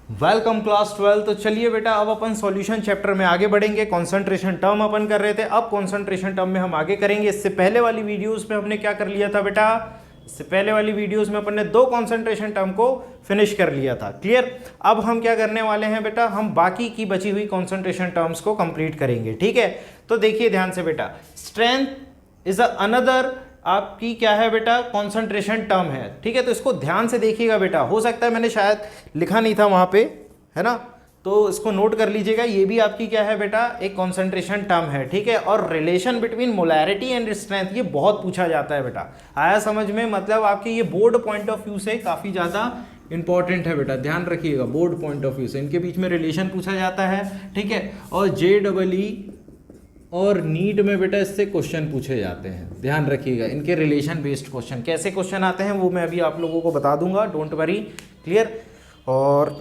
Welcome class 12। तो चलिए बेटा अब अपन सॉल्यूशन चैप्टर में आगे बढ़ेंगे। कंसंट्रेशन टर्म अपन कर रहे थे, अब कंसंट्रेशन टर्म में हम आगे करेंगे। इससे पहले वाली वीडियोस में हमने क्या कर लिया था बेटा, इससे पहले वाली वीडियोस में अपन ने दो कंसंट्रेशन टर्म को फिनिश कर लिया था। क्लियर। अब हम क्या करने वाले हैं बेटा, हम बाकी की बची हुई कंसंट्रेशन टर्म्स को कंप्लीट करेंगे। ठीक है, तो देखिए ध्यान से बेटा, स्ट्रेंथ इज अनदर आपकी क्या है बेटा, कंसंट्रेशन टर्म है। ठीक है, तो इसको ध्यान से देखिएगा बेटा, हो सकता है मैंने शायद लिखा नहीं था वहां पे, है ना, तो इसको नोट कर लीजिएगा। ये भी आपकी क्या है बेटा, एक कंसंट्रेशन टर्म है। ठीक है, और relation between molarity and strength ये बहुत पूछा जाता है बेटा। आया समझ में, मतलब आपके ये बोर्ड पॉइंट ऑफ व्यू से काफी ज्यादा इंपॉर्टेंट है बेटा, ध्यान रखिएगा। बोर्ड पॉइंट ऑफ व्यू से इनके बीच में रिलेशन पूछा जाता है। ठीक है, और JEE और नीट में बेटा इससे क्वेश्चन पूछे जाते हैं, ध्यान रखिएगा। इनके रिलेशन बेस्ड क्वेश्चन कैसे क्वेश्चन आते हैं वो मैं अभी आप लोगों को बता दूंगा, डोंट वरी। क्लियर, और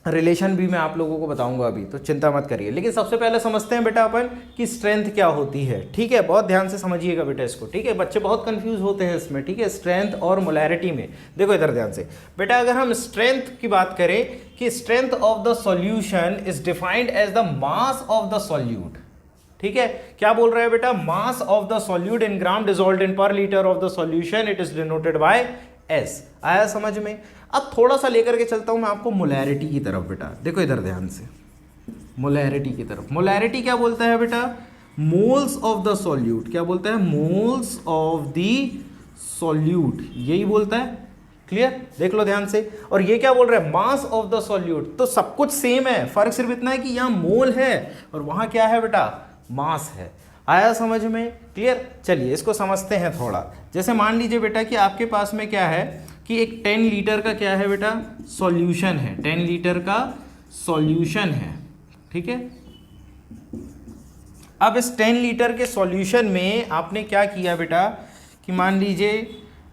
रिलेशन भी मैं आप लोगों को बताऊंगा अभी, तो चिंता मत करिए। लेकिन सबसे पहले समझते हैं बेटा अपन कि स्ट्रेंथ क्या होती है। ठीक है, बहुत ध्यान से समझिएगा बेटा इसको। ठीक है, बच्चे बहुत कंफ्यूज होते हैं इसमें। ठीक है, स्ट्रेंथ और मोलैरिटी में। देखो इधर ध्यान से बेटा, अगर हम स्ट्रेंथ की बात करें कि strength of the solution is defined as the mass of the solute. ठीक है, क्या बोल रहे हैं बेटा, mass of the solute in gram dissolved in per litre of the solution, it is denoted by S। आया समझ में। अब थोड़ा सा लेकर के चलता हूं मैं आपको मोलैरिटी की तरफ बेटा। देखो इधर ध्यान से, मोलैरिटी की तरफ। मोलैरिटी क्या बोलता है बेटा, मोल्स ऑफ द सॉल्यूट। क्या बोलता है, मोल्स ऑफ द सॉल्यूट, यही बोलता है। क्लियर, देख लो ध्यान से। और ये क्या बोल रहा है, मास ऑफ द सॉल्यूट। तो सब कुछ सेम है, फर्क सिर्फ इतना है कि यहाँ मोल है और वहां क्या है बेटा, मास है। आया समझ में। क्लियर, चलिए इसको समझते हैं थोड़ा। जैसे मान लीजिए बेटा कि आपके पास में क्या है कि एक 10 लीटर का क्या है बेटा, सॉल्यूशन है। 10 लीटर का सॉल्यूशन है। ठीक है, अब इस 10 लीटर के सॉल्यूशन में आपने क्या किया बेटा कि मान लीजिए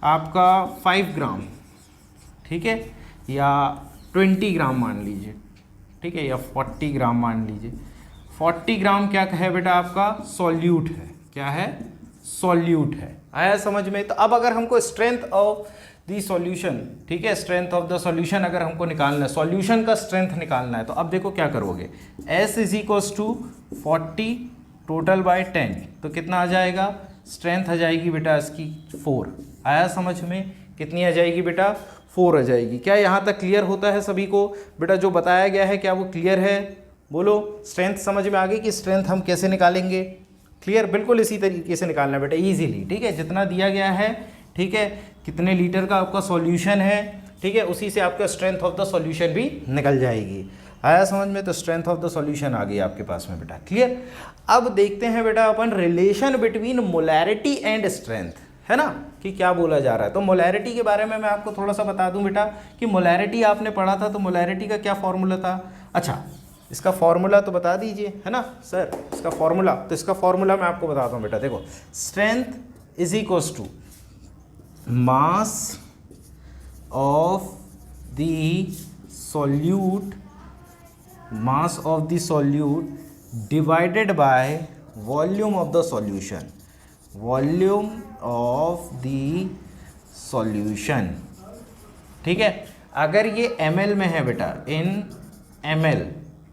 आपका 5 ग्राम, ठीक है, या 20 ग्राम मान लीजिए, ठीक है, या 40 ग्राम मान लीजिए। 40 ग्राम क्या है बेटा, आपका सॉल्यूट है। क्या है, सॉल्यूट है। आया समझ में। तो अब अगर हमको स्ट्रेंथ ऑफ द सॉल्यूशन, ठीक है, स्ट्रेंथ ऑफ द सॉल्यूशन अगर हमको निकालना है, सॉल्यूशन का स्ट्रेंथ निकालना है, तो अब देखो क्या करोगे, S is equals to 40 total by 10, तो कितना आ जाएगा, स्ट्रेंथ आ जाएगी बेटा इसकी 4। आया समझ में, कितनी आ जाएगी बेटा, 4 आ जाएगी। क्या यहाँ तक क्लियर होता है सभी को बेटा, जो बताया गया है क्या वो क्लियर है, बोलो। स्ट्रेंथ समझ में आ गई कि स्ट्रेंथ हम कैसे निकालेंगे। क्लियर, बिल्कुल इसी तरीके से निकालना है बेटा, इजीली। ठीक है, जितना दिया गया है, ठीक है, कितने लीटर का आपका सॉल्यूशन है, ठीक है, उसी से आपका स्ट्रेंथ ऑफ द सॉल्यूशन भी निकल जाएगी। आया समझ में। तो स्ट्रेंथ ऑफ द सॉल्यूशन आ गई आपके पास में बेटा। क्लियर, अब देखते हैं बेटा अपन relation between molarity and strength, है ना, कि क्या बोला जा रहा है। तो मोलैरिटी के बारे में मैं आपको थोड़ा सा बता दूं बेटा कि मोलैरिटी आपने पढ़ा था, तो मोलैरिटी का क्या फॉर्मूला था। अच्छा, इसका फॉर्मूला तो बता दीजिए, है ना सर, इसका फॉर्मूला। तो इसका फॉर्मूला मैं आपको बताता हूँ बेटा। देखो, strength is equals to mass of the solute, mass of the solute divided by volume of the solution, volume of the solution. ठीक है, अगर ये ml में है बेटा, इन ml,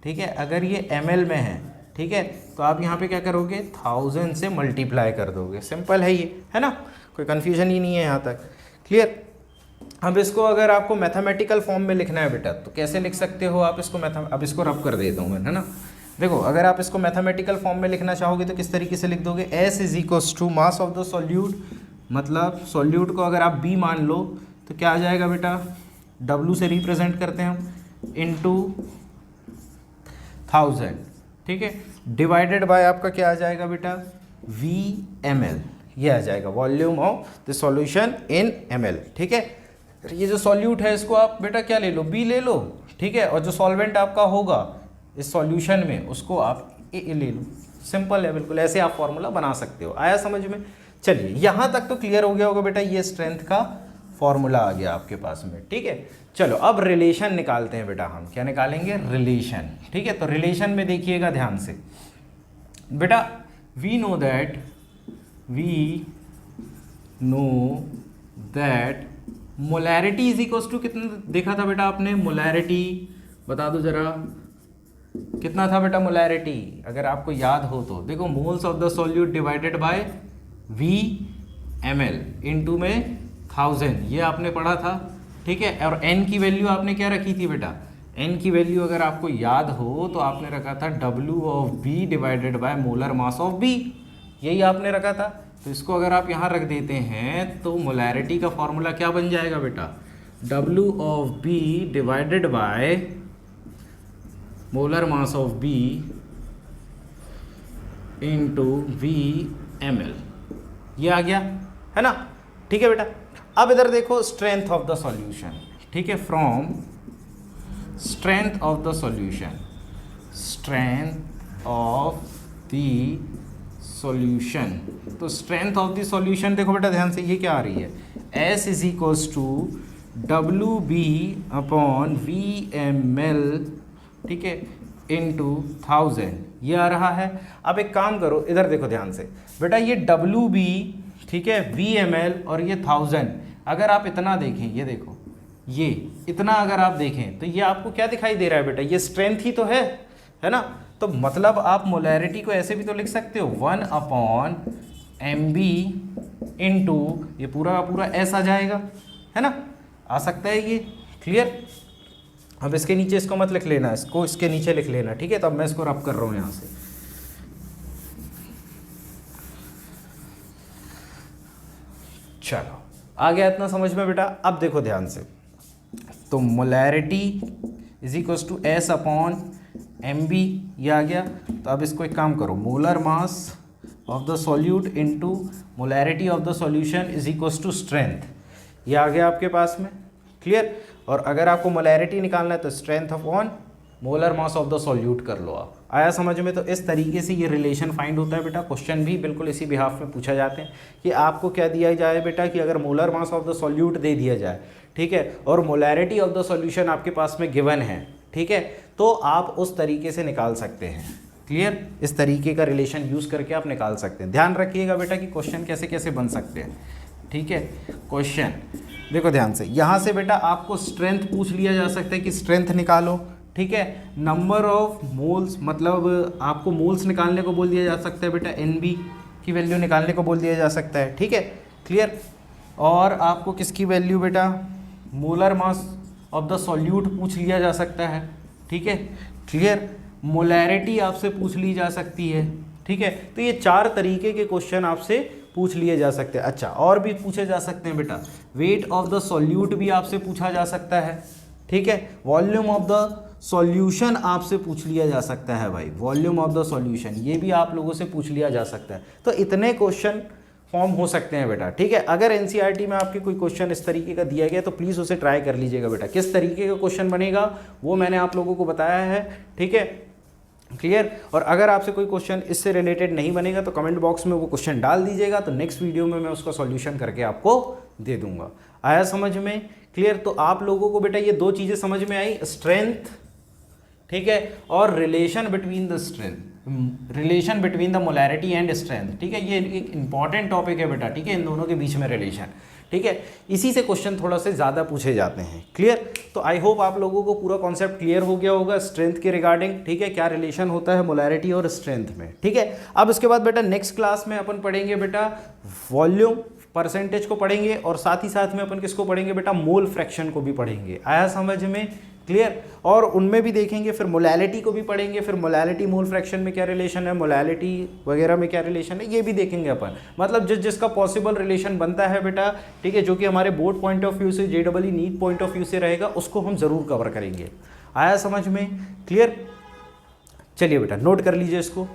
ठीक है, अगर ये ml में है, ठीक है, तो आप यहाँ पे क्या करोगे, 1000 से मल्टीप्लाई कर दोगे। सिंपल है ये, है ना, कोई कन्फ्यूजन ही नहीं है यहाँ तक। क्लियर। अब इसको अगर आपको मैथमेटिकल फॉर्म में लिखना है बेटा, तो कैसे लिख सकते हो आप इसको, अब इसको रब कर देता हूँ मैं, है ना। देखो, अगर आप इसको मैथमेटिकल फॉर्म में लिखना चाहोगे तो किस तरीके से लिख दोगे, S is equals to mass of the solute, मतलब सॉल्यूट को अगर आप B मान लो तो क्या आ जाएगा बेटा, W से रिप्रेजेंट करते हैं हम, इनटू 1000, ठीक है, डिवाइडेड बाय आपका क्या आ जाएगा बेटा, VmL, ये आ जाएगा, volume of the solution in ml। ठीक है, ये जो सॉल्यूट है इसको आप बेटा क्या ले लो, B ले लो, ठीक है, और जो सॉल्वेंट आपका होगा इस सॉल्यूशन में उसको आप A ले लो। सिंपल है बिल्कुल, ऐसे आप फॉर्मूला बना सकते हो। आया समझ में। चलिए यहाँ तक तो क्लियर हो गया होगा बेटा, ये स्ट्रेंथ का फॉर्मूला आ गया आपके पास में। ठीक है, चलो अब रिलेशन निकालते हैं बेटा। हम क्या निकालेंगे, रिलेशन। ठीक है, तो रिलेशन में देखिएगा ध्यान से बेटा, we know that molarity is equals to, कितना देखा था बेटा आपने, मोलैरिटी बता दो जरा, कितना था बेटा मोलैरिटी? अगर आपको याद हो तो देखो, moles of the solute divided by V ml into में 1000, ये आपने पढ़ा था, ठीक है। और n की वैल्यू आपने क्या रखी थी बेटा? n की वैल्यू अगर आपको याद हो तो आपने रखा था W of B divided by molar mass of B, यही आपने रखा था। तो इसको अगर आप यहाँ रख देते हैं तो मोलैरिटी का फॉर्मूला क्या बन जाएगा बेटा? W of B divided by molar mass of B into V ml, ये आ गया है ना, ठीक है बेटा। अब इधर देखो स्ट्रेंथ ऑफ द सॉल्यूशन, ठीक है, from strength of the solution, strength of the solution. तो स्ट्रेंथ ऑफ द सॉल्यूशन देखो बेटा ध्यान से, ये क्या आ रही है? S is equals to WB upon VML, ठीक है, इंटू 1000, ये आ रहा है। अब एक काम करो, इधर देखो ध्यान से बेटा, ये WB, ठीक है, VML और ये 1000, अगर आप इतना देखें, ये देखो, ये इतना अगर आप देखें तो ये आपको क्या दिखाई दे रहा है बेटा? ये स्ट्रेंथ ही तो है ना। तो मतलब आप मोलैरिटी को ऐसे भी तो लिख सकते हो, 1 अपॉन MB इंटू ये पूरा पूरा S आ जाएगा, है ना, आ सकता है ये, क्लियर। अब इसके नीचे इसको मत लिख लेना, इसको इसके नीचे लिख लेना, ठीक है। तो अब मैं इसको रब कर रहा हूँ यहाँ से, चलो आ गया इतना समझ में बेटा। अब देखो ध्यान से, तो molarity is equals to S upon MB, ये आ गया। तो अब इसको एक काम करो, molar mass of the solute into molarity of the solution is equals to strength, ये आ गया आपके पास में, क्लियर। और अगर आपको मोलैरिटी निकालना है तो strength upon molar mass of the solute कर लो आप, आया समझ में। तो इस तरीके से ये रिलेशन फाइंड होता है बेटा। क्वेश्चन भी बिल्कुल इसी बिहाफ में पूछा जाते हैं कि आपको क्या दिया जाए बेटा, कि अगर molar mass of the solute दे दिया जाए, ठीक है, और मोलैरिटी ऑफ द सॉल्यूशन आपके पास में गिवन है, ठीक है, तो आप उस तरीके से निकाल सकते हैं, क्लियर। इस तरीके का रिलेशन यूज़ करके आप निकाल सकते हैं। ध्यान रखिएगा बेटा कि क्वेश्चन कैसे कैसे बन सकते हैं, ठीक है। क्वेश्चन देखो ध्यान से, यहाँ से बेटा आपको स्ट्रेंथ पूछ लिया जा सकता है कि स्ट्रेंथ निकालो, ठीक है। नंबर ऑफ मोल्स, मतलब आपको मोल्स निकालने को बोल दिया जा सकता है बेटा, NB की वैल्यू निकालने को बोल दिया जा सकता है, ठीक है, क्लियर। और आपको किसकी वैल्यू बेटा, molar mass of the solute पूछ लिया जा सकता है, ठीक है, क्लियर। मोलैरिटी आपसे पूछ ली जा सकती है, ठीक है। तो ये 4 तरीके के क्वेश्चन आपसे पूछ लिए जा सकते हैं। अच्छा, और भी पूछे जा सकते हैं बेटा, वेट ऑफ द सॉल्यूट भी आपसे पूछा जा सकता है, ठीक है। वॉल्यूम ऑफ द सॉल्यूशन आपसे पूछ लिया जा सकता है भाई, वॉल्यूम ऑफ द सॉल्यूशन ये भी आप लोगों से पूछ लिया जा सकता है। तो इतने क्वेश्चन फॉर्म हो सकते हैं बेटा, ठीक है। अगर एनसीईआरटी में आपके कोई क्वेश्चन इस तरीके का दिया गया तो प्लीज़ उसे ट्राई कर लीजिएगा बेटा। किस तरीके का क्वेश्चन बनेगा वो मैंने आप लोगों को बताया है, ठीक है, क्लियर। और अगर आपसे कोई क्वेश्चन इससे रिलेटेड नहीं बनेगा तो कमेंट बॉक्स में वो क्वेश्चन डाल दीजिएगा, तो नेक्स्ट वीडियो में मैं उसका सॉल्यूशन करके आपको दे दूंगा। आया समझ में, क्लियर। तो आप लोगों को बेटा ये 2 चीज़ें समझ में आई, स्ट्रेंथ, ठीक है, और relation between the strength, relation between the molarity and strength, ठीक है। ये एक इंपॉर्टेंट टॉपिक है बेटा, ठीक है, इन दोनों के बीच में रिलेशन, ठीक है। इसी से क्वेश्चन थोड़ा से ज़्यादा पूछे जाते हैं, क्लियर। तो आई होप आप लोगों को पूरा कॉन्सेप्ट क्लियर हो गया होगा स्ट्रेंथ के रिगार्डिंग, ठीक है, क्या रिलेशन होता है मोलैरिटी और स्ट्रेंथ में, ठीक है। अब इसके बाद बेटा नेक्स्ट क्लास में अपन पढ़ेंगे बेटा वॉल्यूम परसेंटेज को पढ़ेंगे, और साथ ही साथ में अपन किसको पढ़ेंगे बेटा, मोल फ्रैक्शन को भी पढ़ेंगे। आया समझ में, क्लियर। और उनमें भी देखेंगे, फिर मोलैलिटी को भी पढ़ेंगे, फिर मोलैलिटी मोल फ्रैक्शन में क्या रिलेशन है, मोलैलिटी वगैरह में क्या रिलेशन है, ये भी देखेंगे अपन। मतलब जिसका पॉसिबल रिलेशन बनता है बेटा, ठीक है, जो कि हमारे बोर्ड पॉइंट ऑफ व्यू से, JEE NEET point of view से रहेगा, उसको हम ज़रूर कवर करेंगे। आया समझ में, क्लियर। चलिए बेटा नोट कर लीजिए इसको।